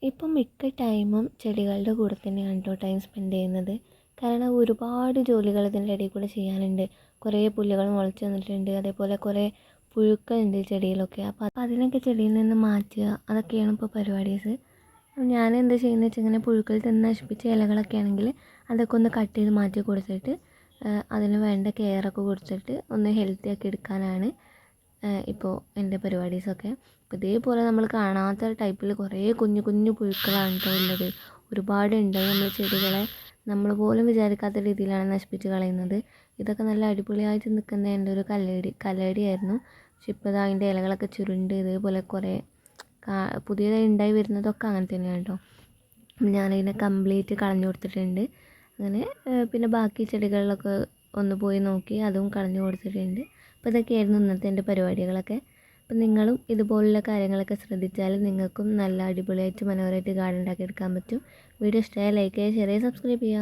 ഇപ്പം മിക്ക ടൈമും ചെടികളുടെ കൂടെ തന്നെയാണ് കേട്ടോ ടൈം സ്പെൻഡ് ചെയ്യുന്നത്. കാരണം ഒരുപാട് ജോലികൾ ഇതിൻ്റെ ഇടയിൽ കൂടെ ചെയ്യാനുണ്ട്. കുറേ പുല്ലുകൾ മുളച്ച് വന്നിട്ടുണ്ട്, അതേപോലെ കുറേ പുഴുക്കളുണ്ട് ചെടിയിലൊക്കെ. അപ്പോൾ അതിനൊക്കെ ചെടിയിൽ നിന്ന് മാറ്റുക, അതൊക്കെയാണ് ഇപ്പോൾ പരിപാടീസ്. ഞാൻ എന്താ ചെയ്യുന്നത് വെച്ചാൽ ഇങ്ങനെ പുഴുക്കൾ തിന്ന് നശിപ്പിച്ച ഇലകളൊക്കെ ആണെങ്കിൽ അതൊക്കെ ഒന്ന് കട്ട് ചെയ്ത് മാറ്റി കൊടുത്തിട്ട് അതിന് വേണ്ട കെയറൊക്കെ കൊടുത്തിട്ട് ഒന്ന് ഹെൽത്തി ആക്കി എടുക്കാനാണ് ഇപ്പോൾ എൻ്റെ പരിപാടീസൊക്കെ. അപ്പോൾ ഇതേപോലെ നമ്മൾ കാണാത്ത ടൈപ്പിൽ കുറേ കുഞ്ഞു കുഞ്ഞു പുഴുക്കളാണ് കേട്ടോ ഉള്ളത്. ഒരുപാടുണ്ട്. നമ്മൾ ചെടികളെ നമ്മൾ പോലും വിചാരിക്കാത്ത രീതിയിലാണ് നശിപ്പിച്ച് കളയുന്നത്. ഇതൊക്കെ നല്ല അടിപൊളിയായിട്ട് നിൽക്കുന്ന എൻ്റെ ഒരു കലടിയായിരുന്നു. പക്ഷെ ഇപ്പോൾ അതിൻ്റെ ഇലകളൊക്കെ ചുരുണ്ട് ഇതേപോലെ കുറേ പുതിയതായി ഉണ്ടായി വരുന്നതൊക്കെ അങ്ങനെ തന്നെയാണ് കേട്ടോ. ഞാനതിനെ കംപ്ലീറ്റ് കളഞ്ഞു കൊടുത്തിട്ടുണ്ട്. അങ്ങനെ പിന്നെ ബാക്കി ചെടികളിലൊക്കെ ഒന്ന് പോയി നോക്കി, അതും കളഞ്ഞു കൊടുത്തിട്ടുണ്ട്. അപ്പോൾ ഇതൊക്കെയായിരുന്നു ഇന്നത്തെ എൻ്റെ പരിപാടികളൊക്കെ. അപ്പം നിങ്ങളും ഇതുപോലുള്ള കാര്യങ്ങളൊക്കെ ശ്രദ്ധിച്ചാൽ നിങ്ങൾക്കും നല്ല അടിപൊളിയായിട്ട് മനോഹരമായിട്ട് ഗാർഡൻ ഉണ്ടാക്കി എടുക്കാൻ പറ്റും. വീഡിയോ ഇഷ്ടമായ ലൈക്ക് ചെയ്യുക, ഷെയർ ചെയ്യുക, സബ്സ്ക്രൈബ് ചെയ്യുക.